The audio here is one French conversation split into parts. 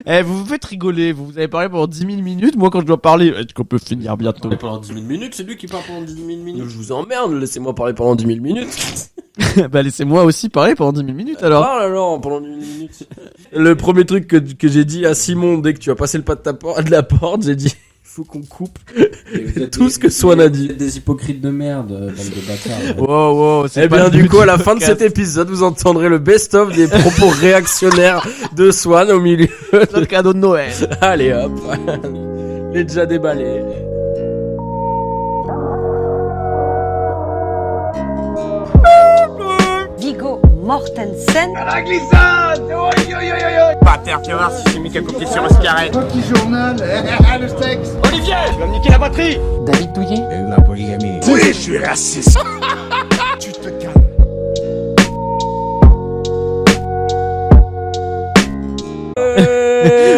Vous vous faites rigoler, vous avez parlé pendant 10 000 minutes, moi quand je dois parler, est-ce qu'on peut finir bientôt? Pendant 10 000 minutes, c'est lui qui parle pendant 10 000 minutes. Je vous emmerde, laissez-moi parler pendant 10 000 minutes. Bah laissez-moi aussi parler pendant 10 000 minutes alors. Parle alors, pendant 10 000 minutes. Le premier truc que j'ai dit à Simon dès que tu as passé le pas de la porte, j'ai dit... faut qu'on coupe tout ce que Swan a dit. Des hypocrites de merde, bande de bâtards. Wow, Eh bien, du coup, à la fin de cet épisode, vous entendrez le best-of des propos réactionnaires de Swan au milieu. Notre cadeau de Noël. Allez hop. Il est déjà déballé. Viggo Mortensen. À la glissade. Oi, oi, oi, oi. Pater, tu vas voir si j'ai mis quelques pieds sur un carré. Petit journal. Le sexe. Olivier, tu vas me niquer la batterie. David Douillet. La polygamie. Oui, je suis raciste. Tu te calmes.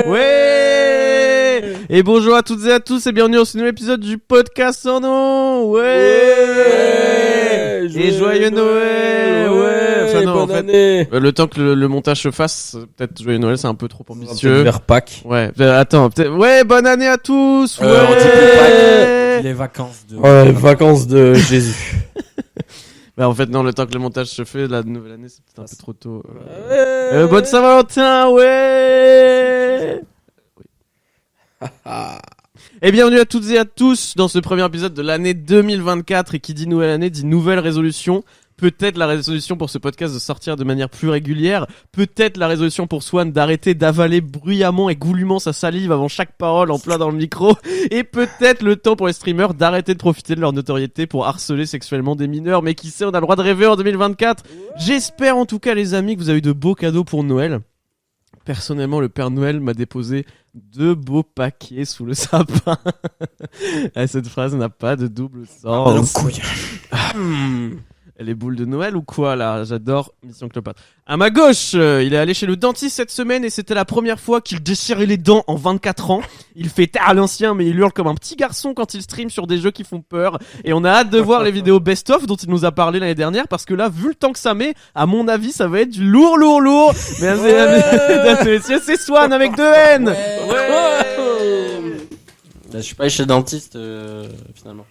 Ouais. Et bonjour à toutes et à tous et bienvenue dans ce nouvel épisode du podcast sans nom. Ouais. Et joyeux Noël. Ouais. Enfin non, en fait, année. le temps que le montage se fasse, peut-être joyeux Noël, c'est un peu trop ambitieux. Vers Pâques. Ouais. Attends, peut-être. Ouais, bonne année à tous. Ouais. On dit plus Pâques. Les vacances de... Ouais, vacances de Jésus. Bah en fait non, le temps que le montage se fait, la nouvelle année c'est peut-être un peu trop tôt. Bonne Saint-Valentin, ouais. Et bienvenue à toutes et à tous dans ce premier épisode de l'année 2024. Et qui dit nouvelle année dit nouvelle résolution. Peut-être la résolution pour ce podcast de sortir de manière plus régulière. Peut-être la résolution pour Swan d'arrêter d'avaler bruyamment et goulûment sa salive avant chaque parole en plein dans le micro. Et peut-être le temps pour les streamers d'arrêter de profiter de leur notoriété pour harceler sexuellement des mineurs. Mais qui sait, on a le droit de rêver en 2024. J'espère en tout cas les amis que vous avez eu de beaux cadeaux pour Noël. Personnellement, le Père Noël m'a déposé 2 beaux paquets sous le sapin. Cette phrase n'a pas de double sens. Les boules de Noël ou quoi là? J'adore Mission Cléopâtre. À ma gauche, il est allé chez le dentiste cette semaine et c'était la première fois qu'il déchirait les dents en 24 ans. Il fait tard à l'ancien mais il hurle comme un petit garçon quand il stream sur des jeux qui font peur. Et on a hâte de voir les vidéos best-of dont il nous a parlé l'année dernière parce que là, vu le temps que ça met, à mon avis, ça va être du lourd. Mesdames et messieurs, c'est Swan avec 2 N. Là, je suis pas allé chez le dentiste, finalement.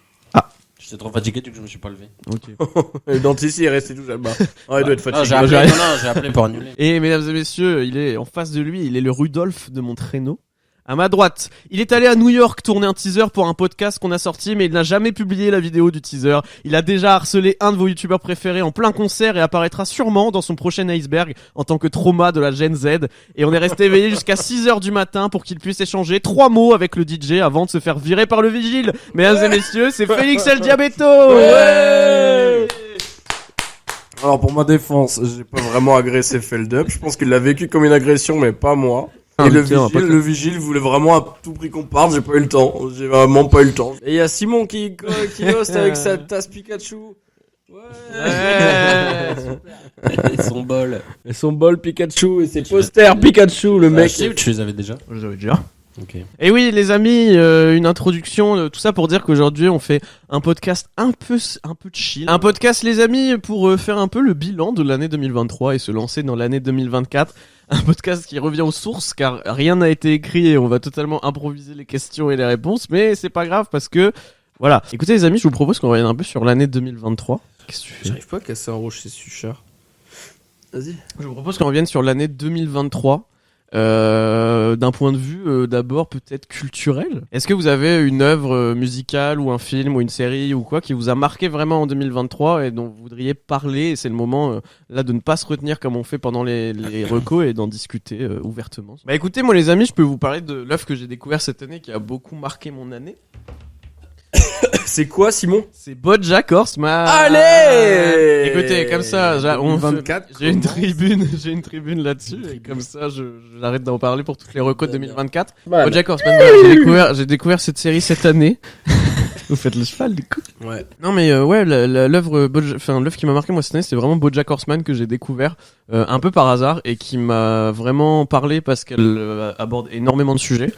J'étais trop fatigué, du coup je me suis pas levé. Ok. Le dentiste il est resté tout seul bas. Il doit être fatigué. J'ai appelé pour annuler. Et mesdames et messieurs, il est en face de lui, il est le Rudolph de mon traîneau. À ma droite, il est allé à New York tourner un teaser pour un podcast qu'on a sorti, mais il n'a jamais publié la vidéo du teaser. Il a déjà harcelé un de vos youtubeurs préférés en plein concert et apparaîtra sûrement dans son prochain iceberg en tant que trauma de la Gen Z. Et on est resté éveillé jusqu'à 6h du matin pour qu'il puisse échanger 3 mots avec le DJ avant de se faire virer par le vigile. Mesdames et messieurs, c'est Félix El Diabeto. Ouais. Alors pour ma défense, j'ai pas vraiment agressé Feldup. Je pense qu'il l'a vécu comme une agression, mais pas moi. Et le vigile voulait vraiment à tout prix qu'on parte, j'ai pas eu le temps. J'ai vraiment pas eu le temps. Et il y a Simon qui hoste avec sa tasse Pikachu. Ouais. Et son bol. Et son bol Pikachu et ses posters Pikachu, le mec. Tu les avais déjà? Je les avais déjà. Ok. Et oui, les amis, une introduction, tout ça pour dire qu'aujourd'hui on fait un podcast un peu chill. Un podcast, les amis, pour faire un peu le bilan de l'année 2023 et se lancer dans l'année 2024. Un podcast qui revient aux sources car rien n'a été écrit et on va totalement improviser les questions et les réponses, mais c'est pas grave parce que voilà. Écoutez les amis, je vous propose qu'on revienne un peu sur l'année 2023. Qu'est-ce que tu fais? J'arrive pas à casser un rouge, c'est super. Vas-y. Je vous propose qu'on revienne sur l'année 2023. D'un point de vue d'abord peut-être culturel. Est-ce que vous avez une œuvre musicale ou un film ou une série ou quoi qui vous a marqué vraiment en 2023 et dont vous voudriez parler, et c'est le moment là de ne pas se retenir comme on fait pendant les recos et d'en discuter ouvertement. Bah écoutez, moi les amis, je peux vous parler de l'œuvre que j'ai découvert cette année qui a beaucoup marqué mon année. C'est quoi, Simon? C'est BoJack Horseman. Allez! Écoutez, comme ça, j'ai une tribune là-dessus, et comme ça, j'arrête d'en parler pour toutes les recos de 2024. BoJack Horseman, j'ai découvert cette série cette année. Vous faites le cheval, du coup. Ouais. Non, mais ouais, l'œuvre qui m'a marqué moi cette année, c'était vraiment BoJack Horseman que j'ai découvert un peu par hasard et qui m'a vraiment parlé parce qu'elle aborde énormément de sujets.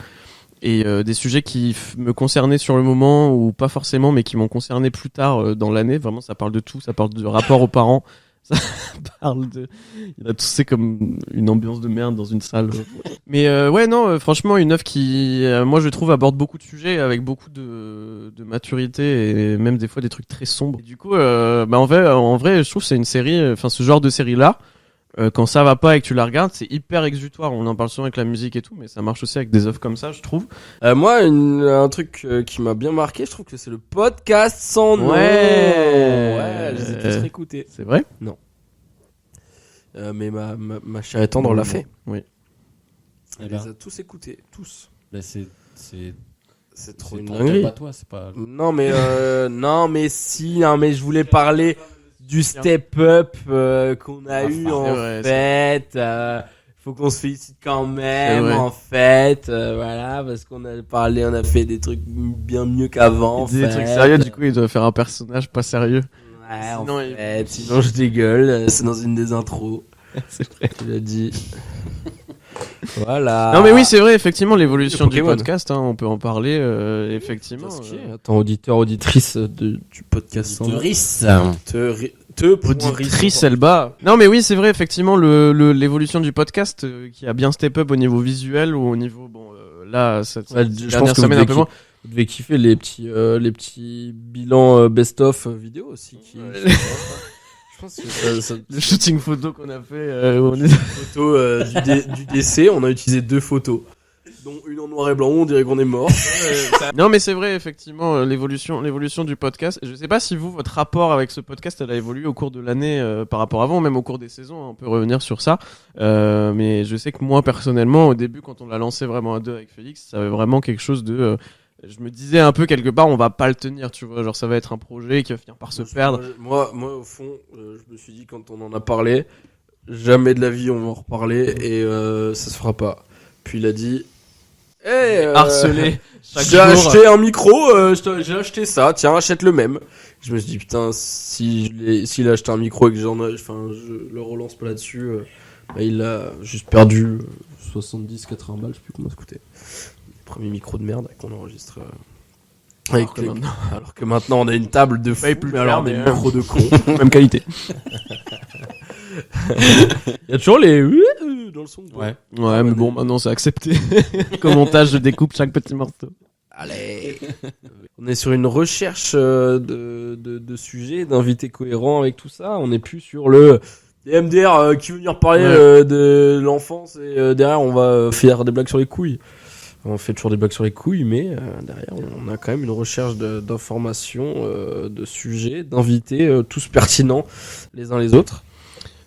Et des sujets qui me concernaient sur le moment ou pas forcément, mais qui m'ont concerné plus tard dans l'année. Vraiment, ça parle de tout. Ça parle de rapport aux parents, Ça parle de... Il a toussé comme une ambiance de merde dans une salle. Mais ouais, non, franchement, une œuvre qui, moi, je trouve, aborde beaucoup de sujets avec beaucoup de maturité et même des fois des trucs très sombres. Et du coup, en vrai, je trouve que c'est une série, enfin, ce genre de série-là, quand ça va pas et que tu la regardes, c'est hyper exutoire. On en parle souvent avec la musique et tout, mais ça marche aussi avec des œuvres comme ça, je trouve. Moi, un truc qui m'a bien marqué, je trouve que c'est le podcast sans nom. Ouais, je les ai tous réécoutés. C'est vrai? Non. Mais ma chère et tendre l'a fait. Oui. Elle les a tous écoutés, tous. Bah, c'est trop une ton dinguerie. top à toi, c'est pas. Non mais je voulais parler du step up qu'on a eu en fait. Faut qu'on se félicite quand même en fait, voilà, parce qu'on a parlé, on a fait des trucs bien mieux qu'avant. Des trucs sérieux, du coup, il doit faire un personnage pas sérieux. Ouais, sinon je dégueule, c'est dans une des intros. C'est vrai. Tu l'as dit. Voilà. Non mais oui, c'est vrai, effectivement, l'évolution du Pokémon. podcast, hein, on peut en parler, effectivement. Attends, auditeur, auditrice du podcast. Auditrice. Auditrice Elba. Non mais oui, c'est vrai, effectivement, l'évolution du podcast qui a bien step up au niveau visuel ou au niveau, là, cette dernière semaine un peu moins. Vous devez kiffer les petits bilans best-of vidéo aussi. Je pense que ça le shooting photo qu'on a fait, où on est... photo du décès, on a utilisé 2 photos, dont une en noir et blanc, on dirait qu'on est mort. Non mais c'est vrai, effectivement, l'évolution du podcast. Je sais pas si votre rapport avec ce podcast, elle a évolué au cours de l'année par rapport à avant, même au cours des saisons, hein, on peut revenir sur ça. Mais je sais que moi, personnellement, au début, quand on l'a lancé vraiment à 2 avec Félix, ça avait vraiment quelque chose de... je me disais un peu quelque part, on va pas le tenir, tu vois, genre ça va être un projet qui va finir par se perdre. Moi, au fond, je me suis dit, quand on en a parlé, jamais de la vie on va en reparler et ça se fera pas. Puis il a dit, harcelé chaque j'ai jour. acheté un micro, j'ai acheté ça, tiens, achète le même. Je me suis dit, putain, s'il a acheté un micro et que je le relance pas là-dessus, il a juste perdu 70-80 balles, je sais plus combien ça coûtait. Premier micro de merde qu'on enregistre alors que maintenant on a une table de fou, mais alors des micros de con. Même qualité. Il y a toujours les dans le son. Ouais. Ouais, mais bon, maintenant c'est accepté. Qu'au montage, je découpe chaque petit morceau. Allez. On est sur une recherche de sujets, d'invités cohérents avec tout ça. On n'est plus sur le MDR qui veut venir parler de l'enfance et derrière on va faire des blagues sur les couilles. On fait toujours des blagues sur les couilles, mais derrière, on a quand même une recherche d'informations, de sujets, d'invités, tous pertinents les uns les autres.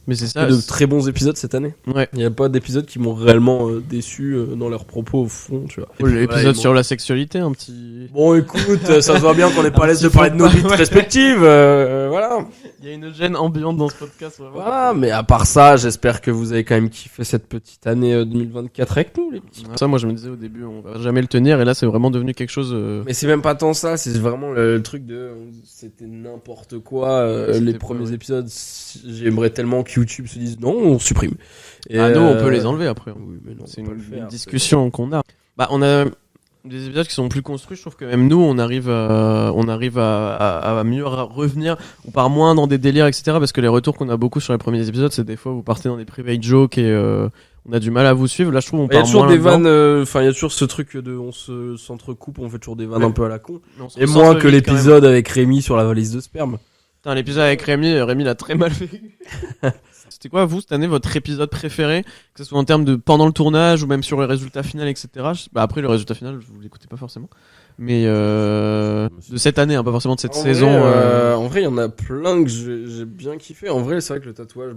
Mais c'est ça. De très bons épisodes cette année. Ouais. Il n'y a pas d'épisodes qui m'ont réellement déçu dans leurs propos au fond, tu vois. L'épisode sur la sexualité, un petit... Bon, écoute, ça se voit bien qu'on n'est pas à l'aise de parler de nos vies respectives, voilà. Il y a une gêne ambiante dans ce podcast, vraiment. Voilà, mais à part ça, j'espère que vous avez quand même kiffé cette petite année 2024 avec nous, les petits. Ça, moi, je me disais au début, on va jamais le tenir, et là, c'est vraiment devenu quelque chose... Mais c'est même pas tant ça, c'est vraiment le truc de... C'était n'importe quoi, les premiers épisodes, j'aimerais tellement que YouTube se dise non, on supprime. Et nous, on peut les enlever après. Oui, mais non, c'est on peut une le faire, discussion qu'on a. On a des épisodes qui sont plus construits. Je trouve que même nous, on arrive à mieux revenir. On part moins dans des délires, etc. Parce que les retours qu'on a beaucoup sur les premiers épisodes, c'est des fois vous partez dans des private jokes et on a du mal à vous suivre. Là, je trouve on part moins. Il y a toujours des vannes. Enfin, il y a toujours ce truc de on s'entrecoupe, on fait toujours des vannes un peu à la con. Et moins que l'épisode avec Rémi sur la valise de sperme. Putain, l'épisode avec Rémi l'a très mal fait. C'était quoi, vous, cette année, votre épisode préféré? Que ce soit en termes de pendant le tournage ou même sur le résultat final, etc. Après, le résultat final, vous l'écoutez pas forcément. Mais de cette année, pas forcément de cette saison. En vrai, il y en a plein que j'ai bien kiffé. En vrai, c'est vrai que le tatouage,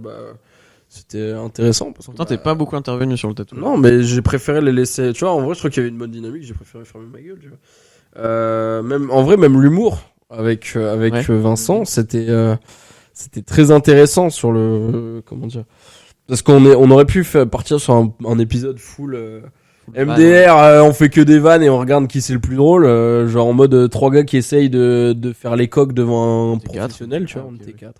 c'était intéressant. Pourtant, t'es pas beaucoup intervenu sur le tatouage. Non, mais j'ai préféré les laisser. Tu vois, en vrai, je trouve qu'il y avait une bonne dynamique. J'ai préféré fermer ma gueule, tu vois. Même l'humour avec Vincent, c'était très intéressant sur le comment dire, parce qu'on aurait pu partir sur un épisode full MDR, on fait que des vannes et on regarde qui c'est le plus drôle, genre en mode 3 gars qui essayent de faire les coques devant un professionnel, tu vois, on était 4.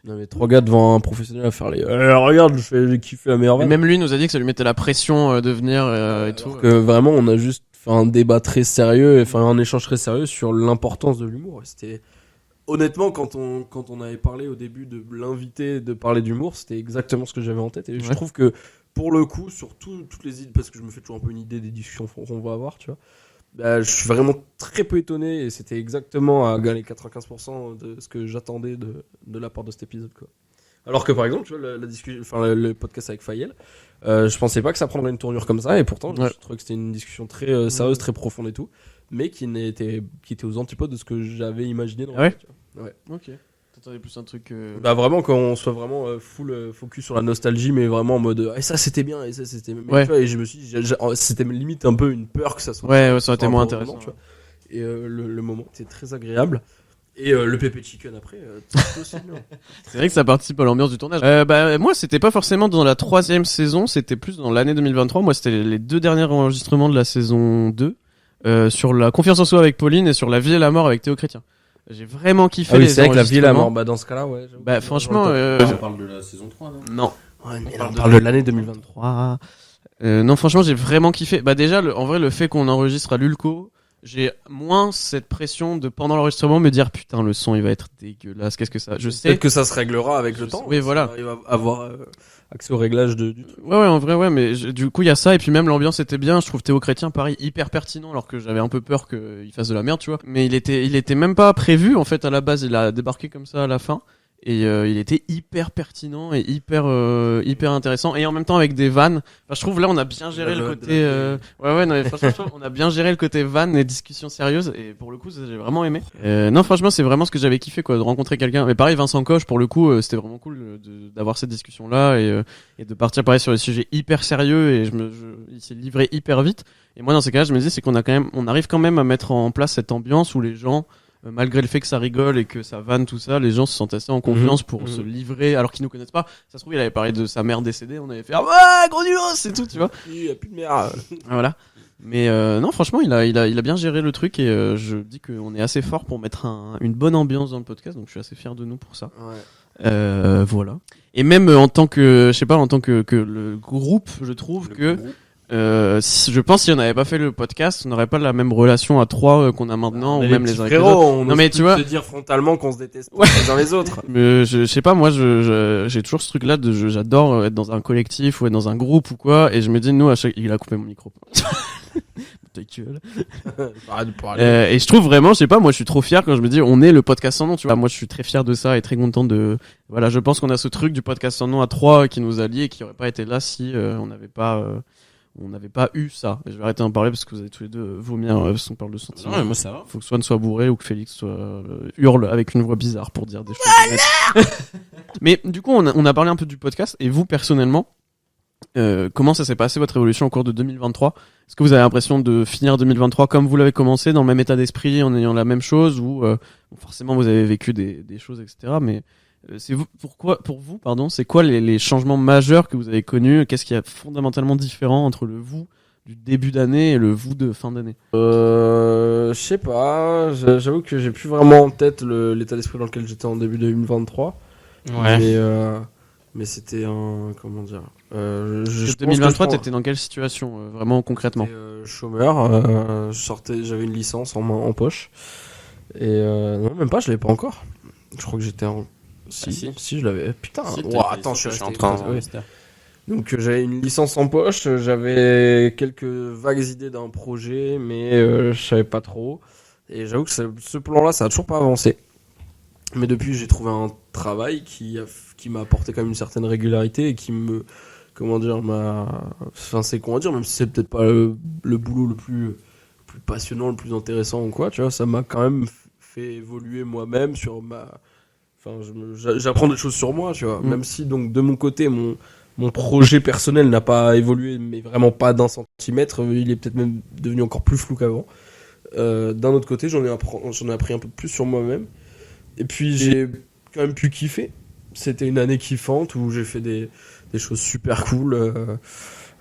Non mais 3 gars devant un professionnel à faire les regarde, j'ai kiffé la meilleure vanne. Même lui nous a dit que ça lui mettait la pression de venir et tout. Que vraiment on a juste fait un débat très sérieux, enfin un échange très sérieux sur l'importance de l'humour. C'était honnêtement, quand on avait parlé au début de l'invité de parler d'humour, c'était exactement ce que j'avais en tête. Et je trouve que, pour le coup, sur toutes les idées, parce que je me fais toujours un peu une idée des discussions qu'on va avoir, tu vois, bah, je suis vraiment très peu étonné et c'était exactement à les 95% de ce que j'attendais de la part de cet épisode, quoi. Alors que, par exemple, tu vois, la discussion, enfin, le podcast avec Fayel, je pensais pas que ça prendrait une tournure comme ça et pourtant, je trouvais que c'était une discussion très sérieuse, très profonde et tout, mais qui était aux antipodes de ce que j'avais imaginé dans le tu vois. Ouais. Ok. T'attendais plus un truc. Bah vraiment qu'on soit vraiment full focus sur la nostalgie, mais vraiment en mode et ça c'était bien et ça c'était tu vois, et je me suis dit, c'était limite un peu une peur que ça soit ça aurait été moins intéressant, tu vois. Et le moment était très agréable et le pépé chicken après aussi bien. C'est vrai que ça participe à l'ambiance du tournage. Moi c'était pas forcément dans la 3e saison, c'était plus dans l'année 2023. Moi c'était les 2 derniers enregistrements de la saison 2 sur la confiance en soi avec Pauline et sur la vie et la mort avec Théo Chrétien. J'ai vraiment kiffé les c'est avec la vie et la mort. Bah, dans ce cas-là, ouais. Bah, franchement, On parle de la saison 3, non? Non. Ouais, mais on parle de l'année 2023. Non, franchement, j'ai vraiment kiffé. Bah, déjà, en vrai, le fait qu'on enregistre à l'Ulco, j'ai moins cette pression de pendant l'enregistrement me dire putain, le son il va être dégueulasse. Qu'est-ce que ça? Je sais. Peut-être que ça se réglera avec le temps. Oui, voilà. Il va avoir accès au réglage du truc. Ouais, en vrai, ouais, mais du coup, il y a ça, et puis même l'ambiance était bien. Je trouve Théo Chrétien, pareil, hyper pertinent, alors que j'avais un peu peur qu'il fasse de la merde, tu vois. Mais il était même pas prévu, en fait, à la base, il a débarqué comme ça à la fin. Et il était hyper pertinent et hyper intéressant, et en même temps avec des vannes. Enfin, je trouve là on a bien géré le côté non mais franchement on a bien géré le côté vannes et discussions sérieuses, et pour le coup ça, j'ai vraiment aimé. Non, franchement c'est vraiment ce que j'avais kiffé, quoi, de rencontrer quelqu'un. Mais pareil, Vincent Coche, pour le coup c'était vraiment cool d'avoir cette discussion là et de partir pareil sur des sujets hyper sérieux, et il s'est livré hyper vite. Et moi dans ces cas-là je me dis c'est qu'on arrive quand même à mettre en place cette ambiance où les gens, malgré le fait que ça rigole et que ça vanne tout ça, les gens se sentent assez en confiance pour se livrer, alors qu'ils nous connaissent pas. Ça se trouve il avait parlé de sa mère décédée, on avait fait gros nulos, c'est tout, tu vois. Il y a plus de mère. Voilà. Mais non, franchement il a bien géré le truc, et je dis qu'on est assez fort pour mettre une bonne ambiance dans le podcast, donc je suis assez fier de nous pour ça. Ouais. Voilà. Et même en tant que le groupe, je trouve que je pense si on n'avait pas fait le podcast, on n'aurait pas la même relation à 3 qu'on a maintenant, ou même les uns avec les autres. Non mais tu vois, se dire frontalement qu'on se déteste les uns les autres. Mais je sais pas, moi j'ai toujours ce truc là j'adore être dans un collectif ou être dans un groupe ou quoi, et je me dis nous il a coupé mon micro. Ta gueule. Et je trouve vraiment, je sais pas, moi je suis trop fier quand je me dis on est le podcast sans nom, tu vois. Moi je suis très fier de ça et très content voilà, je pense qu'on a ce truc du podcast sans nom à 3 qui nous allie et qui aurait pas été là si on n'avait pas eu ça. Et je vais arrêter d'en parler parce que vous avez tous les deux vomir parce qu'on parle de sentiments. Non, mais moi ça va. Faut que Swan soit bourré ou que Félix hurle avec une voix bizarre pour dire des choses. Mais du coup, on a parlé un peu du podcast, et vous personnellement, comment ça s'est passé votre évolution au cours de 2023? Est-ce que vous avez l'impression de finir 2023 comme vous l'avez commencé, dans le même état d'esprit, en ayant la même chose, ou forcément vous avez vécu des choses, etc. Mais pour vous, c'est quoi les changements majeurs que vous avez connus? Qu'est-ce qui est fondamentalement différent entre le vous du début d'année et le vous de fin d'année? Je sais pas, j'avoue que j'ai plus vraiment en tête l'état d'esprit dans lequel j'étais en début 2023. Ouais. Mais c'était comment dire, 2023, t'étais dans quelle situation, vraiment concrètement? J'étais chômeur, j'avais une licence en poche, et non, même pas, je l'avais pas encore. Je crois que j'étais en Si, je l'avais. Putain, attends, je suis en train. Donc j'avais une licence en poche, j'avais quelques vagues idées d'un projet, mais je savais pas trop. Et j'avoue que ce plan-là, ça a toujours pas avancé. Mais depuis, j'ai trouvé un travail qui m'a apporté quand même une certaine régularité et qui me, c'est comment dire, même si c'est peut-être pas le boulot le plus passionnant, le plus intéressant ou quoi, tu vois, ça m'a quand même fait évoluer moi-même sur j'apprends des choses sur moi, tu vois. Même si, donc, de mon côté, mon projet personnel n'a pas évolué, mais vraiment pas d'un centimètre, il est peut-être même devenu encore plus flou qu'avant. D'un autre côté, j'en ai appris un peu plus sur moi-même. Et puis, j'ai quand même pu kiffer. C'était une année kiffante où j'ai fait des choses super cool,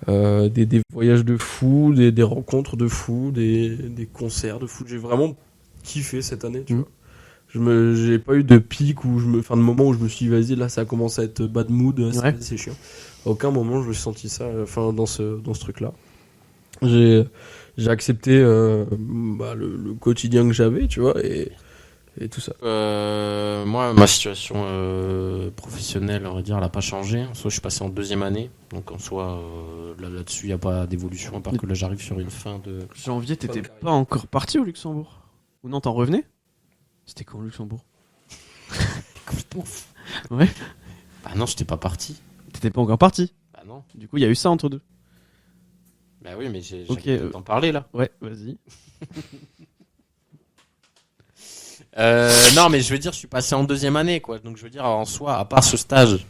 des voyages de fou, des rencontres de fou, des concerts de fou. J'ai vraiment kiffé cette année, tu vois. J'ai pas eu de pic de moment où je me suis dit vas-y, là ça a commencé à être bad mood, c'est chiant. À aucun moment je me suis senti ça, dans ce truc là. J'ai accepté le quotidien que j'avais, tu vois, et et tout ça. Moi, ma situation professionnelle, on va dire, elle n'a pas changé. En soi, je suis passé en 2e année. Donc, en soi, là-dessus, il n'y a pas d'évolution. À part que là, j'arrive sur une fin de... Janvier, t'étais pas encore parti au Luxembourg? Ou non, t'en revenais? C'était quand au Luxembourg? Complètement fou. Ouais. Bah non, j'étais pas parti. T'étais pas encore parti? Bah non. Du coup, il y a eu ça entre deux. Bah oui, mais j'ai Ok, t'en parler là. Ouais, vas-y. Non, mais je veux dire, je suis passé en 2e année, quoi. Donc je veux dire, en soi, à part ce stage,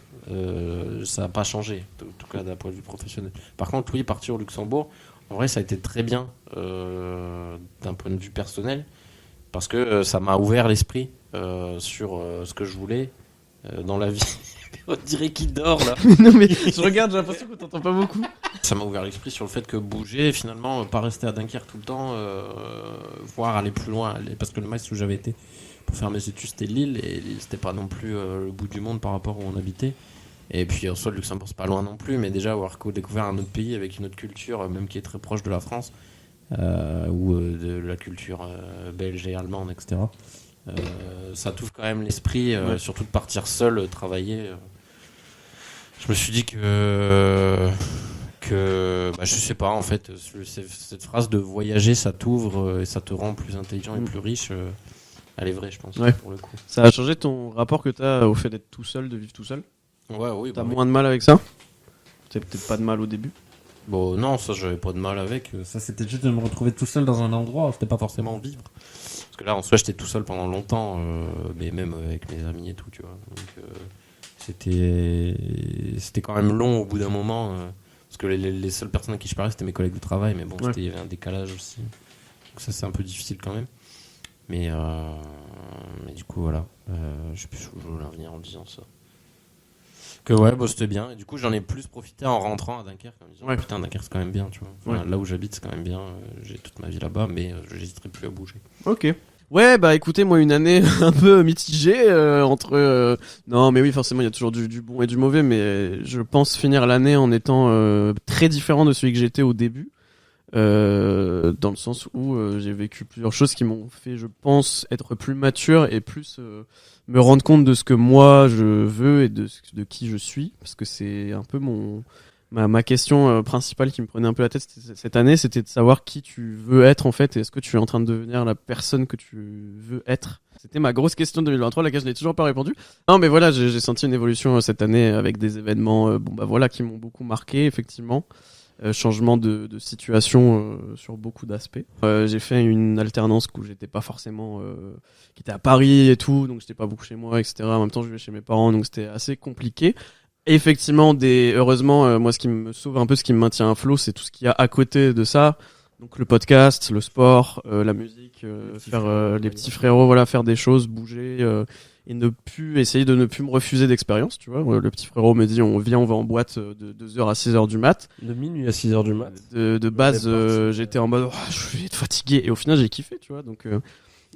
ça n'a pas changé, en tout cas d'un point de vue professionnel. Par contre, oui, partir au Luxembourg, en vrai, ça a été très bien d'un point de vue personnel, parce que ça m'a ouvert l'esprit sur ce que je voulais dans la vie. On dirait qu'il dort là. Non, mais je regarde, j'ai l'impression qu'on t'entend pas beaucoup. Ça m'a ouvert l'esprit sur le fait que bouger, finalement, pas rester à Dunkerque tout le temps, voire aller plus loin. Parce que le max où j'avais été pour faire mes études, c'était Lille, et Lille, c'était pas non plus le bout du monde par rapport où on habitait. Et puis, en soi, le Luxembourg, c'est pas loin non plus, mais déjà, avoir découvert un autre pays avec une autre culture, même qui est très proche de la France, ou de la culture belge et allemande, etc. Ça t'ouvre quand même l'esprit, surtout de partir seul, travailler. Je me suis dit que bah, je sais pas, en fait, cette phrase de voyager, ça t'ouvre et ça te rend plus intelligent et plus riche, elle est vraie, je pense, pour le coup. Ça a changé ton rapport que t'as au fait d'être tout seul, de vivre tout seul? Oui. T'as moins de mal avec ça? T'as peut-être pas de mal au début? Bon, non, ça, j'avais pas de mal avec. Ça, c'était juste de me retrouver tout seul dans un endroit, c'était pas forcément vivre. Parce que là, en soi, j'étais tout seul pendant longtemps, mais même avec mes amis et tout, tu vois. Donc, c'était quand même long au bout d'un moment, parce que les seules personnes à qui je parlais, c'était mes collègues de travail, mais bon, il y avait un décalage aussi. Donc ça, c'est un peu difficile quand même. Mais du coup, voilà. Je sais plus où je voulais en venir en disant ça. Que ouais, c'était bien. Et du coup, j'en ai plus profité en rentrant à Dunkerque, en me disant, putain, Dunkerque, c'est quand même bien, tu vois. Enfin, là où j'habite, c'est quand même bien. J'ai toute ma vie là-bas, mais j'hésiterai plus à bouger. Ok. Ouais, bah écoutez, moi une année un peu mitigée entre... Non, mais oui, forcément, il y a toujours du bon et du mauvais, mais je pense finir l'année en étant très différent de celui que j'étais au début. Dans le sens où j'ai vécu plusieurs choses qui m'ont fait, je pense, être plus mature et plus me rendre compte de ce que moi je veux et de qui je suis, parce que c'est un peu ma question principale qui me prenait un peu la tête cette année, c'était de savoir qui tu veux être en fait, et est-ce que tu es en train de devenir la personne que tu veux être. C'était ma grosse question de 2023, à laquelle je n'ai toujours pas répondu. Non, mais voilà, j'ai senti une évolution cette année avec des événements qui m'ont beaucoup marqué, effectivement. Changement de situation sur beaucoup d'aspects. J'ai fait une alternance où j'étais pas forcément qui était à Paris et tout, donc j'étais pas beaucoup chez moi, etc. En même temps, je vivais chez mes parents, donc c'était assez compliqué. Et effectivement, heureusement, moi, ce qui me sauve un peu, ce qui me maintient à flot, c'est tout ce qu'il y a à côté de ça. Donc le podcast, le sport, la musique, faire les petits frérots, voilà, faire des choses, bouger. Et essayer de ne plus me refuser d'expérience, tu vois. Le petit frérot me dit, on va en boîte de 2h à 6h du mat. De minuit à 6h du mat. De base, j'étais en mode, je vais être fatigué. Et au final, j'ai kiffé, tu vois. Donc,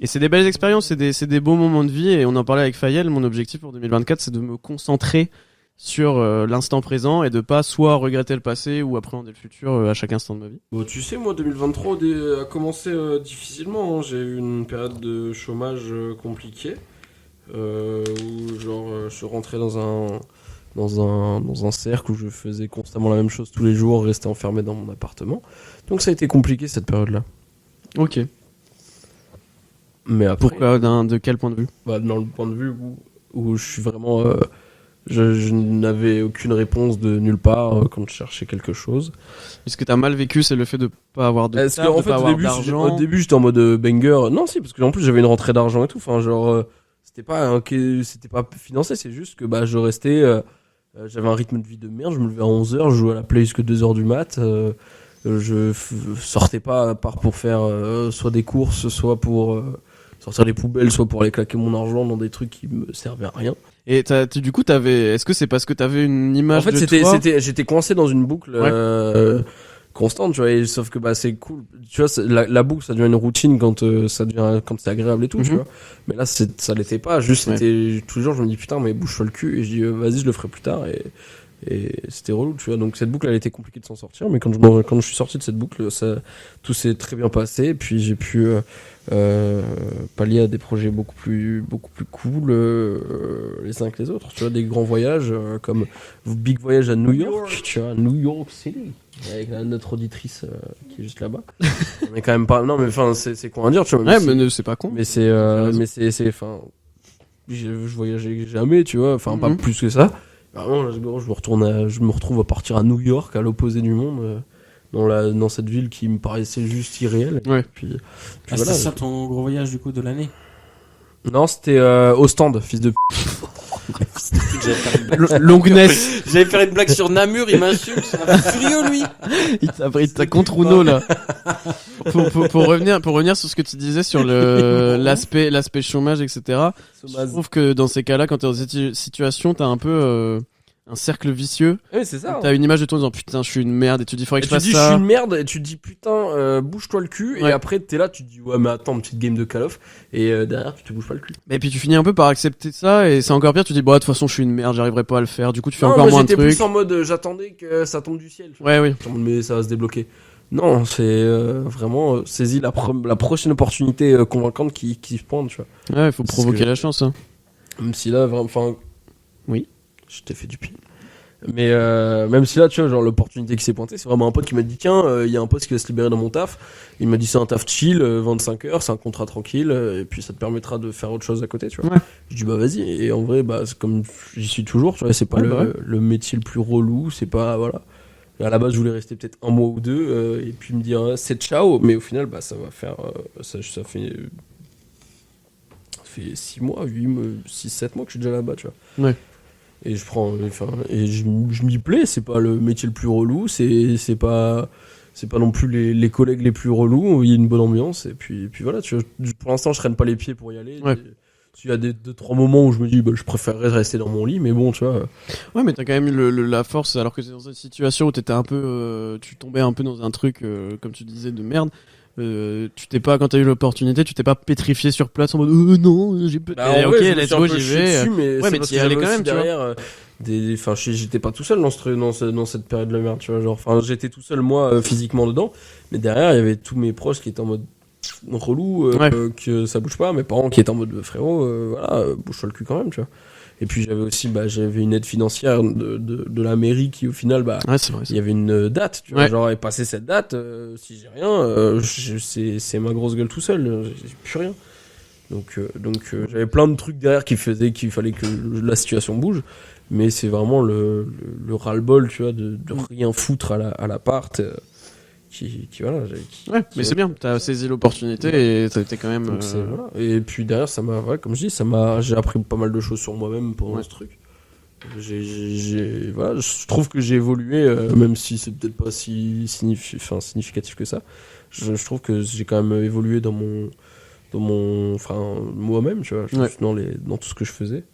et c'est des belles expériences, c'est des beaux moments de vie. Et on en parlait avec Fayel, mon objectif pour 2024, c'est de me concentrer sur l'instant présent et de pas soit regretter le passé ou appréhender le futur à chaque instant de ma vie. Bon, tu sais, moi, 2023 a commencé difficilement, hein. J'ai eu une période de chômage compliquée. Où je suis rentré dans un cercle où je faisais constamment la même chose tous les jours, restais enfermé dans mon appartement. Donc ça a été compliqué cette période-là. Ok. Mais après, pourquoi, de quel point de vue? Dans le point de vue où je suis vraiment je n'avais aucune réponse de nulle part quand je cherchais quelque chose. Ce que t'as mal vécu, c'est le fait de pas avoir de taf, en fait, au début j'étais en mode banger. Non, si, parce que en plus j'avais une rentrée d'argent et tout. Enfin, genre c'était pas financé, c'est juste que je restais j'avais un rythme de vie de merde, je me levais à 11h, je jouais à la play jusqu'à 2h du mat, je sortais pas à part pour faire soit des courses, soit pour sortir les poubelles, soit pour aller claquer mon argent dans des trucs qui me servaient à rien. Et du coup est-ce que c'est parce que t'avais une image de toi? J'étais coincé dans une boucle constante, tu vois, et sauf que c'est cool, tu vois, la boucle ça devient une routine quand c'est agréable et tout, tu vois, mais là ça l'était pas, juste c'était tous les jours je me dis putain mais bouge-toi le cul, et je dis vas-y je le ferai plus tard, et Et c'était relou, tu vois. Donc cette boucle, elle était compliquée de s'en sortir, mais quand je suis sorti de cette boucle, tout s'est très bien passé. Et puis j'ai pu pallier à des projets beaucoup plus cool les uns que les autres. Tu vois, des grands voyages comme Big Voyage à New York, tu vois, New York City, avec notre auditrice qui est juste là-bas. On est quand même pas. Non, mais enfin, c'est con à dire, tu vois. Ouais, mais c'est pas con. Mais c'est, enfin, je voyageais jamais, tu vois. Enfin, pas plus que ça. Vraiment, là, je me retrouve à partir à New York, à l'opposé du monde, dans cette ville qui me paraissait juste irréelle. Ouais. Puis voilà. C'est ça ton gros voyage du coup de l'année? Non, c'était au stand, fils de p. Longness. J'allais faire une blague sur Namur, il m'insulte, c'est un furieux lui. Il t'a contre Uno là. Pour revenir sur ce que tu disais sur l'aspect chômage, etc. Je trouve que dans ces cas-là, quand t'es dans cette situation, t'as un peu un cercle vicieux. Oui, c'est ça. T'as une image de toi en disant putain, je suis une merde, et tu dis faudrait que je fasse ça. Tu dis je suis une merde, et tu te dis putain, bouge-toi le cul, et après t'es là, tu te dis ouais, mais attends, une petite game de Call of, et derrière tu te bouges pas le cul. Et puis tu finis un peu par accepter ça, et c'est encore pire, tu te dis bon, de toute façon, je suis une merde, j'arriverai pas à le faire, du coup tu fais encore moins de trucs. J'étais plus en mode j'attendais que ça tombe du ciel. Ouais, oui. Mais ça va se débloquer. Non, c'est vraiment saisis la prochaine opportunité convaincante qui se pointe, tu vois. Ouais, il faut provoquer la chance, hein. Même si là, vraiment, enfin. Oui. Je t'ai fait du pire. Mais même si là, tu vois, genre l'opportunité qui s'est pointée, c'est vraiment un pote qui m'a dit tiens, il y a un poste qui va se libérer dans mon taf. Il m'a dit c'est un taf chill, 25 heures, c'est un contrat tranquille, et puis ça te permettra de faire autre chose à côté, tu vois. Ouais. Je dis bah vas-y. Et en vrai, bah c'est comme j'y suis toujours, tu vois, c'est pas le métier le plus relou, c'est pas voilà. À la base, je voulais rester peut-être un mois ou deux, et puis me dire c'est ciao, mais au final, bah ça va faire ça fait 6 mois, 6-7 mois que je suis déjà là-bas, tu vois. Ouais. Et je m'y plais, c'est pas le métier le plus relou, c'est pas non plus les collègues les plus relous, il y a une bonne ambiance, et puis voilà, tu vois, pour l'instant je traîne pas les pieds pour y aller. Ouais. Il y a 2-3 moments où je me dis bah je préférerais rester dans mon lit, mais bon, tu vois. Ouais, mais t'as quand même eu la force, alors que t'es dans une situation où t'étais un peu, tu tombais un peu dans un truc, comme tu disais, de merde. Tu t'es pas, quand t'as eu l'opportunité, tu t'es pas pétrifié sur place en mode non, j'ai peut-être. Bah, ok, let's go, j'y vais. Mais ouais, mais t'y allais quand même, tu vois. Enfin, j'étais pas tout seul dans cette période de merde, tu vois. Genre, enfin, j'étais tout seul moi physiquement dedans, mais derrière il y avait tous mes proches qui étaient en mode relou, que ça bouge pas. Mes parents qui étaient en mode frérot, voilà, bouge-toi le cul quand même, tu vois. Et puis j'avais aussi, j'avais une aide financière de la mairie qui au final, ouais, c'est vrai, il y avait une date, tu vois, genre, et passé cette date, si j'ai rien, c'est ma grosse gueule tout seul, j'ai plus rien. Donc j'avais plein de trucs derrière qui faisaient qu'il fallait que la situation bouge, mais c'est vraiment le ras-le-bol, tu vois, de rien foutre à l'appart, qui voilà. Mais c'est bien, t'as saisi l'opportunité et t'es quand même. Voilà. Et puis derrière, ça m'a, comme je dis, j'ai appris pas mal de choses sur moi-même pendant ce truc. Voilà, je trouve que j'ai évolué, même si c'est peut-être pas si significatif que ça. Je trouve que j'ai quand même évolué dans mon, moi-même, tu vois, dans tout ce que je faisais.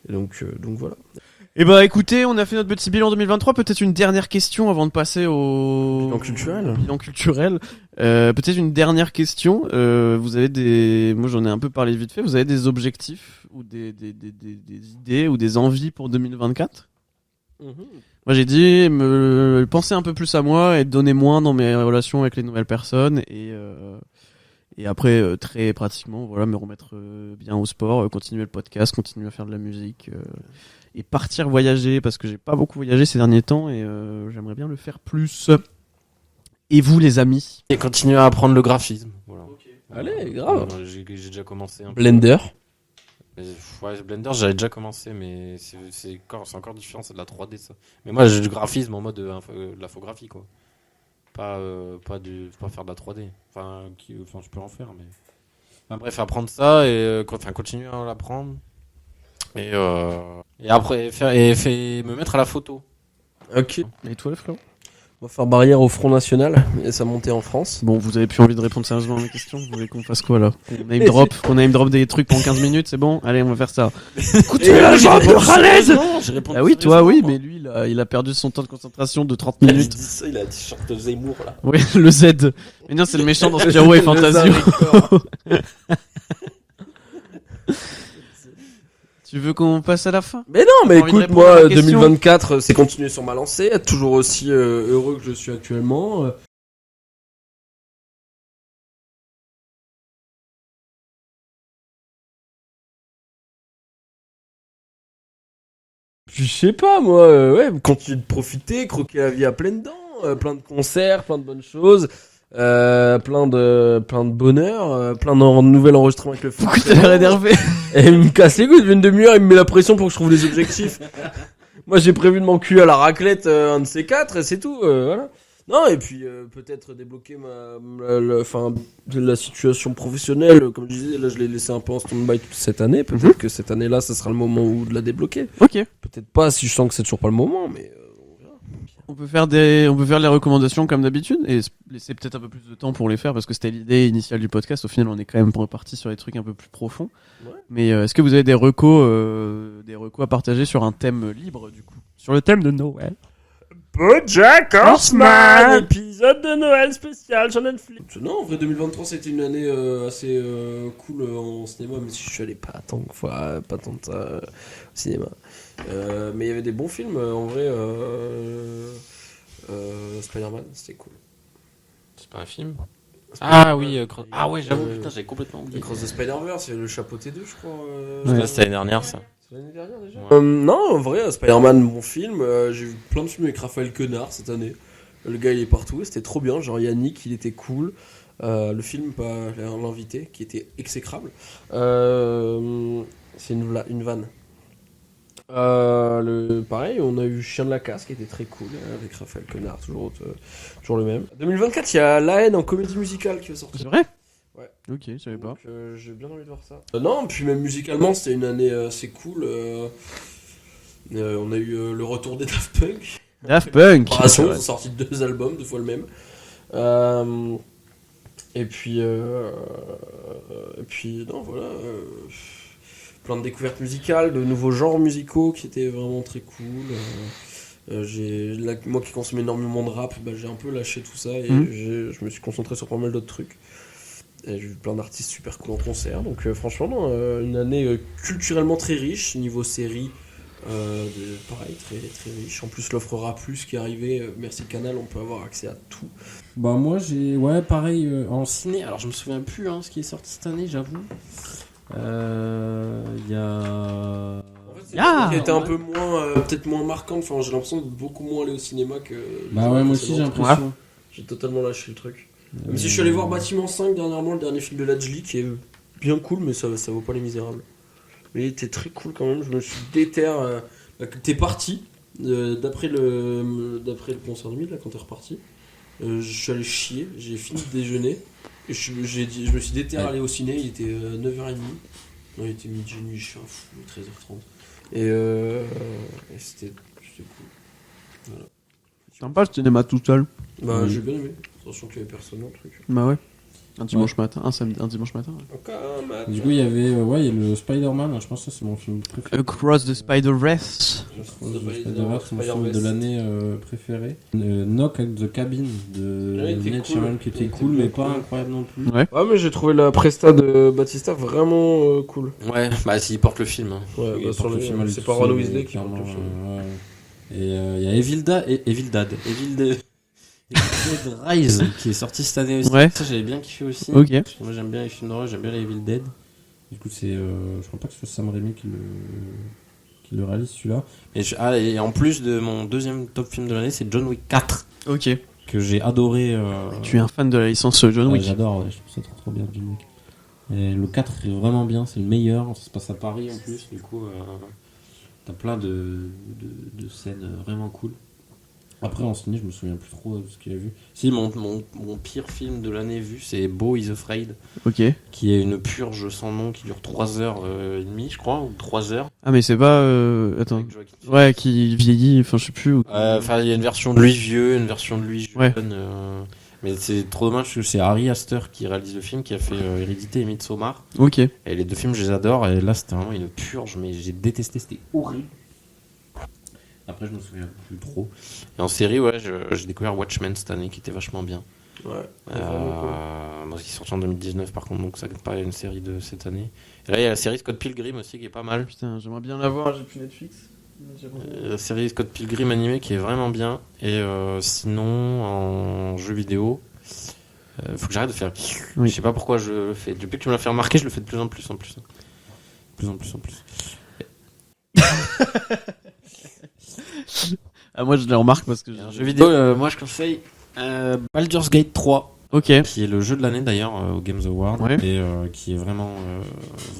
Et donc voilà. Et bah écoutez, on a fait notre petit bilan 2023. Peut-être une dernière question avant de passer au bilan culturel. Peut-être une dernière question. Vous avez moi j'en ai un peu parlé vite fait. Vous avez des objectifs ou des idées ou des envies pour 2024? Moi j'ai dit penser un peu plus à moi et donner moins dans mes relations avec les nouvelles personnes et après très pratiquement voilà, me remettre bien au sport, continuer le podcast, continuer à faire de la musique. Et partir voyager, parce que j'ai pas beaucoup voyagé ces derniers temps et j'aimerais bien le faire plus. Et vous les amis? Et continuer à apprendre le graphisme. Voilà. Okay. Allez, grave. J'ai déjà commencé un Blender. Ouais, Blender j'avais déjà commencé, mais c'est encore différent, c'est de la 3D ça. Mais moi j'ai du graphisme en mode de l'infographie quoi. Pas faire de la 3D. Enfin je peux en faire, mais. Enfin, bref, apprendre ça et continuer à l'apprendre. Et après me mettre à la photo. Ok. Et toi, frérot? On va faire barrière au Front National et sa montée en France. Bon, vous avez plus envie de répondre sérieusement à mes questions? Vous voulez qu'on fasse quoi là? Qu'on name drop des trucs pendant 15 minutes, c'est bon? Allez, on va faire ça. Écoutez la jambe de Khaled! Ah oui, toi oui, mais lui il a perdu son temps de concentration de 30 minutes. Il dit ça, il a un t-shirt de Zemmour là. Oui, le Z. Mais non, c'est le méchant dans Spirou et Fantasio. Tu veux qu'on passe à la fin? Mais non, mais T'as envie de écoute, répondre à moi, ma question 2024, c'est continuer sur ma lancée, être toujours aussi heureux que je suis actuellement. Puis je sais pas, moi, ouais, continuer de profiter, croquer la vie à pleines dents, plein de concerts, plein de bonnes choses, plein de bonheur, plein de nouvel enregistrement avec le Pourquoi t'as l'air énervé? Et il me casse les couilles, depuis une demi-heure, il me met la pression pour que je trouve les objectifs. Moi, j'ai prévu de m'enculer à la raclette, un de ces quatre, et c'est tout, voilà. Non, et puis peut-être débloquer la situation professionnelle, comme je disais, là je l'ai laissé un peu en stand-by toute cette année, peut-être que cette année-là, ça sera le moment où de la débloquer. Ok. Peut-être pas si je sens que c'est toujours pas le moment, mais On peut faire les recommandations comme d'habitude et laisser peut-être un peu plus de temps pour les faire parce que c'était l'idée initiale du podcast. Au final, on est quand même reparti sur des trucs un peu plus profonds. Ouais. Mais est-ce que vous avez des recos à partager sur un thème libre du coup? Sur le thème de Noël. BoJack Horseman, épisode de Noël spécial sur Netflix. Non, en vrai 2023 c'était une année assez cool en cinéma, même si je suis allé pas tant de fois, pas tant de ça au cinéma. Mais il y avait des bons films en vrai. Spider-Man, c'était cool. C'est pas un film? Ah oui, ah ouais, j'avoue, putain, j'avais complètement oublié. Cross the Spider-Verse, il y a le chapeau T2, je crois. Je pense que c'était l'année dernière, ça. C'est l'année dernière déjà. Non, en vrai, Spider-Man, bon film. J'ai vu plein de films avec Raphaël Quenard cette année. Le gars, il est partout, c'était trop bien. Genre Yannick, il était cool. Le film, pas l'invité, qui était exécrable. C'est une vanne. Pareil, on a eu Chien de la Casse qui était très cool avec Raphaël Quenard, toujours le même. 2024, il y a La Haine en comédie musicale qui va sortir. C'est vrai? Ouais. Ok, je savais pas. Donc, j'ai bien envie de voir ça. Non, puis même musicalement, c'était une année assez cool. On a eu le retour des Daft Punk. Daft Punk. Ils ont sorti 2 albums, 2 fois le même. Et puis non, voilà. Plein de découvertes musicales, de nouveaux genres musicaux qui étaient vraiment très cool. Moi qui consomme énormément de rap, j'ai un peu lâché tout ça et je me suis concentré sur pas mal d'autres trucs. Et j'ai vu plein d'artistes super cool en concert, donc franchement non, une année culturellement très riche, niveau série, pareil, très, très riche. En plus l'offre Rap Plus qui est arrivée, merci Canal, on peut avoir accès à tout. Bah moi j'ai, ouais pareil, en ciné, alors je me souviens plus ce qui est sorti cette année, j'avoue. Il y a... En fait, c'est qui était un peu moins, peut-être moins marquante, enfin j'ai l'impression de beaucoup moins aller au cinéma que... Bah ouais, moi aussi j'ai l'impression. Ouais. J'ai totalement lâché le truc. Même si je suis allé voir Bâtiment 5 dernièrement, le dernier film de Lajli, qui est bien cool, mais ça vaut pas Les Misérables. Mais il était très cool quand même, je me suis déter. T'es parti, d'après le concert de midi, là, quand t'es reparti. Je suis allé chier, j'ai fini de déjeuner, et je me suis déter à aller au ciné, il était 9h30. Non, il était midi et demi, je suis un fou, 13h30. Et c'était cool. Voilà. Sympa le cinéma tout seul. Bah, j'ai bien aimé. Attention qu'il y avait personne dans le truc. Bah ouais. Un dimanche matin, un dimanche matin. Ouais. Du coup, il y avait il y a le Spider-Man, je pense que c'est mon film préféré. Across the Spider-Verse. Spider-Verse, c'est mon film de l'année préféré. Knock at the Cabin de Night Shyamalan qui était cool, mais pas incroyable non plus. Ouais. Ouais, mais j'ai trouvé la presta de Batista vraiment cool. Ouais, bah s'il porte le film. Ouais, Il bah, sur porte le film, c'est pas Ron Weasley qui porte clairement, le film. ouais. Et il y a Evil Dead Rise qui est sorti cette année aussi. Ouais. Ça j'avais bien kiffé aussi. Ok. Parce que moi j'aime bien les films d'horreur, j'aime bien les Evil Dead. Du coup c'est je crois pas que ce soit Sam Raimi qui le réalise celui-là. Et en plus de mon deuxième top film de l'année, c'est John Wick 4 Ok. que j'ai adoré. Tu es un fan de la licence John Wick. J'adore, ouais, je trouve ça trop bien John Wick. Et le 4 est vraiment bien, c'est le meilleur, ça se passe à Paris en plus, du coup t'as plein de scènes vraiment cool. Après en ciné je me souviens plus trop de ce qu'il a vu. Si mon pire film de l'année vu c'est Beau is Afraid, Ok. qui est une purge sans nom qui dure 3h30 je crois, ou 3h. Ah mais c'est pas attends. Ouais, qui vieillit, enfin je sais plus. Enfin il y a une version de lui vieux, une version de lui jeune. Ouais. Mais c'est trop dommage parce que c'est Ari Aster qui réalise le film, qui a fait Hérédité et Midsommar. Ok. Et les deux films, je les adore. Et là, c'était vraiment une purge, mais j'ai détesté, c'était horrible. Après, je me souviens plus trop. Et en série, ouais, j'ai découvert Watchmen cette année, qui était vachement bien. Ouais. Moi, qui est sorti en 2019 par contre, donc ça n'est pas une série de cette année. Et là il y a la série Scott Pilgrim aussi qui est pas mal. Putain, j'aimerais bien la voir, j'ai plus Netflix. La série Scott Pilgrim animée qui est vraiment bien. Et sinon en jeu vidéo, faut que j'arrête de faire. Oui. Je sais pas pourquoi je le fais. Depuis que tu me l'as fait remarquer, je le fais de plus en plus. De plus en plus. Ah, moi je le remarque parce que. Un jeu vidéo, moi je conseille Baldur's Gate 3. Ok. Qui est le jeu de l'année d'ailleurs au Games Award. Ouais. Et qui est vraiment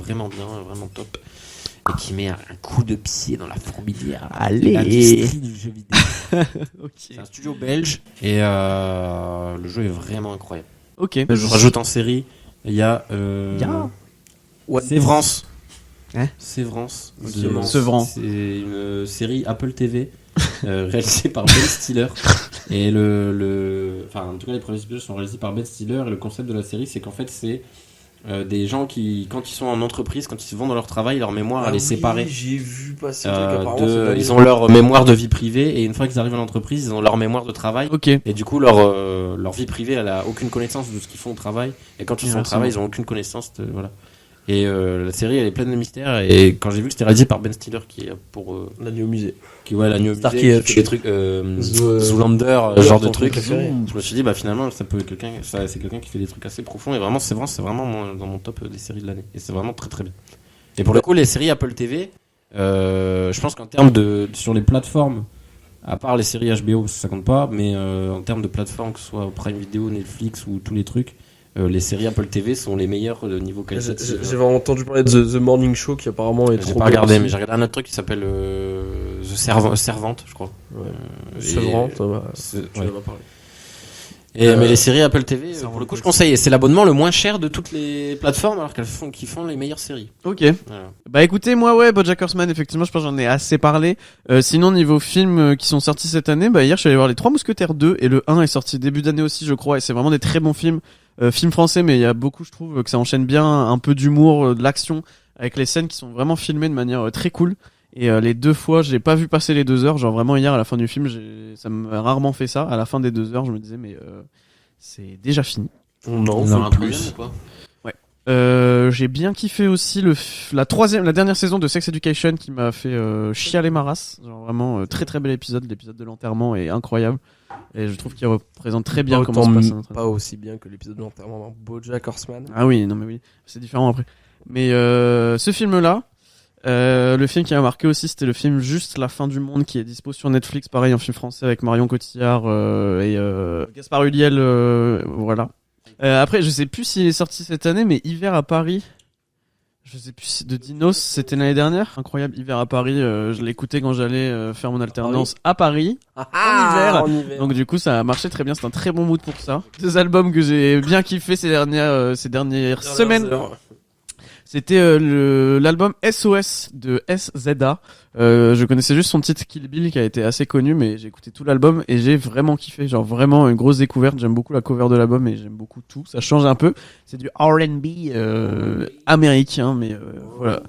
bien, vraiment top. Et qui met un coup de pied dans la fourmilière. Allez. L'industrie du jeu vidéo. Ok. C'est un studio belge et le jeu est vraiment incroyable. Ok. Je rajoute en série, il y a Sévrance. Hein Sévrance. Sevrant. C'est une série Apple TV réalisée par Ben Stiller. Et enfin, en tout cas, les premiers épisodes sont réalisés par Ben Stiller. Et le concept de la série, c'est qu'en fait, c'est des gens qui, quand ils sont en entreprise, quand ils se vont dans leur travail, leur mémoire elle est séparée. J'ai vu passer un truc apparemment. Ils ont leur mémoire de vie privée et une fois qu'ils arrivent à l'entreprise, ils ont leur mémoire de travail. Ok. Et du coup, leur vie privée, elle a aucune connaissance de ce qu'ils font au travail. Et quand ils sont au travail, ils ont aucune connaissance de, voilà. Et la série, elle est pleine de mystères. Et quand j'ai vu que c'était réalisé par Ben Stiller, qui est pour l'agneau musée, l'agneau musée, qui fait des trucs Zoolander, genre de trucs. Je me suis dit, bah finalement, ça peut c'est quelqu'un qui fait des trucs assez profonds. Et vraiment, c'est vraiment dans mon top des séries de l'année. Et c'est vraiment très très bien. Et pour le coup, les séries Apple TV, je pense qu'en termes sur les plateformes, à part les séries HBO, ça compte pas, mais en termes de plateformes, que ce soit Prime Video, Netflix ou tous les trucs, les séries Apple TV sont les meilleures de niveau qualitatif. J'avais entendu parler de The Morning Show qui apparemment est trop. J'ai pas regardé, mais j'ai regardé un autre truc qui s'appelle The Servante, je crois. Servante, tu ouais. vas pas parler. Mais les séries Apple TV, pour le coup, je conseille. Et c'est l'abonnement le moins cher de toutes les plateformes, alors qu'ils font les meilleures séries. Ok. Voilà. Bah écoutez, moi ouais, BoJack Horseman, effectivement, je pense que j'en ai assez parlé. Sinon, niveau films qui sont sortis cette année, bah hier, je suis allé voir Les Trois Mousquetaires 2 et le 1 est sorti début d'année aussi, je crois, et c'est vraiment des très bons films. Films français, mais il y a beaucoup, je trouve, que ça enchaîne bien, un peu d'humour, de l'action, avec les scènes qui sont vraiment filmées de manière très cool. Et les deux fois, j'ai pas vu passer les 2 heures. Genre vraiment hier, à la fin du film, ça m'a rarement fait ça. À la fin des 2 heures, je me disais, mais c'est déjà fini. On en a un veut troisième plus. ou quoi? J'ai bien kiffé aussi la dernière saison de Sex Education qui m'a fait chialer ma race. Genre vraiment très très bel épisode. L'épisode de l'enterrement est incroyable. Et je trouve qu'il représente très bien comment se passe un entraînement. Pas aussi bien que l'épisode de l'enterrement dans BoJack Horseman. Ah oui, non mais oui, c'est différent après. Mais ce film-là, le film qui m'a marqué aussi, c'était le film Juste la fin du monde qui est dispo sur Netflix, pareil, un film français avec Marion Cotillard et Gaspard Ulliel, voilà. Après, je sais plus s'il est sorti cette année, mais Hiver à Paris. Je sais plus si de Dinos, c'était l'année dernière. Incroyable, Hiver à Paris. Je l'écoutais quand j'allais faire mon alternance à Paris. En hiver. Donc du coup, ça a marché très bien. C'est un très bon mood pour ça. 2 albums que j'ai bien kiffé ces dernières semaines. C'était l'album SOS de SZA. Je connaissais juste son titre Kill Bill qui a été assez connu, mais j'ai écouté tout l'album et j'ai vraiment kiffé. Genre vraiment une grosse découverte. J'aime beaucoup la cover de l'album et j'aime beaucoup tout. Ça change un peu. C'est du R&B américain, mais voilà.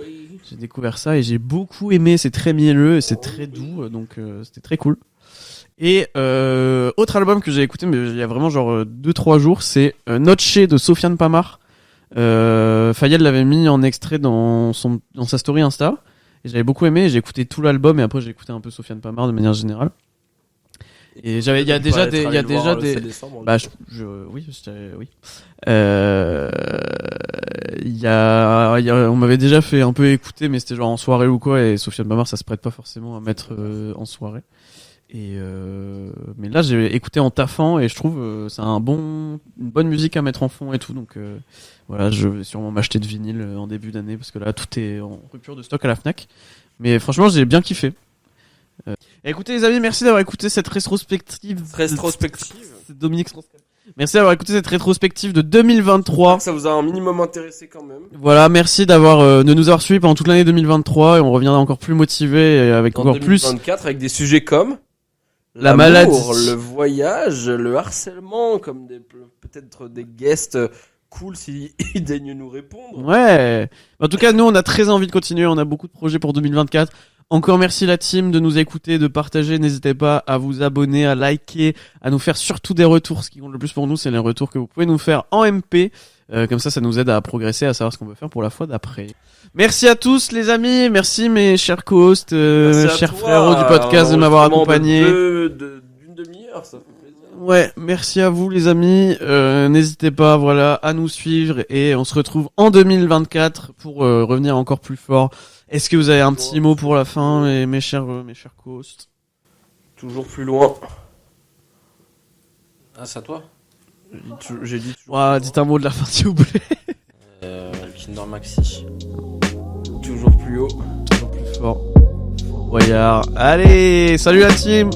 J'ai découvert ça et j'ai beaucoup aimé. C'est très mielleux et c'est très doux, donc c'était très cool. Et autre album que j'ai écouté, mais il y a vraiment genre 2-3 jours, c'est Noche de Sofiane Pamar. Fayed l'avait mis en extrait dans sa story Insta et j'avais beaucoup aimé. J'ai écouté tout l'album et après j'ai écouté un peu Sofiane Pamar de manière générale. Et il y a déjà des bah oui. On m'avait déjà fait un peu écouter, mais c'était genre en soirée ou quoi, et Sofiane Pamar ça se prête pas forcément à mettre en soirée. Et mais là j'ai écouté en taffant et je trouve c'est une bonne musique à mettre en fond et tout, donc voilà, je vais sûrement m'acheter de vinyle en début d'année parce que là tout est en rupture de stock à la Fnac, mais franchement j'ai bien kiffé. Écoutez les amis, merci d'avoir écouté cette rétrospective. C'est Dominique Strauss-Kahn. Merci d'avoir écouté cette rétrospective de 2023. Ça vous a un minimum intéressé quand même. Voilà, merci de nous avoir suivis pendant toute l'année 2023 et on reviendra encore plus motivés et avec encore 2024 avec des sujets comme la maladie, le voyage, le harcèlement, comme peut-être des guests cool s'ils daignent nous répondre. Ouais. En tout cas, nous on a très envie de continuer, on a beaucoup de projets pour 2024. Encore merci la team de nous écouter, de partager. N'hésitez pas à vous abonner, à liker, à nous faire surtout des retours. Ce qui compte le plus pour nous, c'est les retours que vous pouvez nous faire en MP. Comme ça nous aide à progresser, à savoir ce qu'on veut faire pour la fois d'après. Merci à tous les amis, merci mes chers co-hosts, mes chers frérots du podcast de m'avoir accompagné. D'une demi-heure, ça fait plaisir. Ouais, merci à vous les amis. N'hésitez pas, voilà, à nous suivre et on se retrouve en 2024 pour revenir encore plus fort. Est-ce que vous avez un petit mot pour la fin, mes chers co-hosts? Toujours plus loin. Ah, c'est à toi? J'ai dit toujours Ouais, dites un mot de la fin s'il vous plaît. Kinder Maxi. toujours plus haut. Toujours plus fort. Voyard. Allez, salut la team.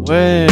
Ouais.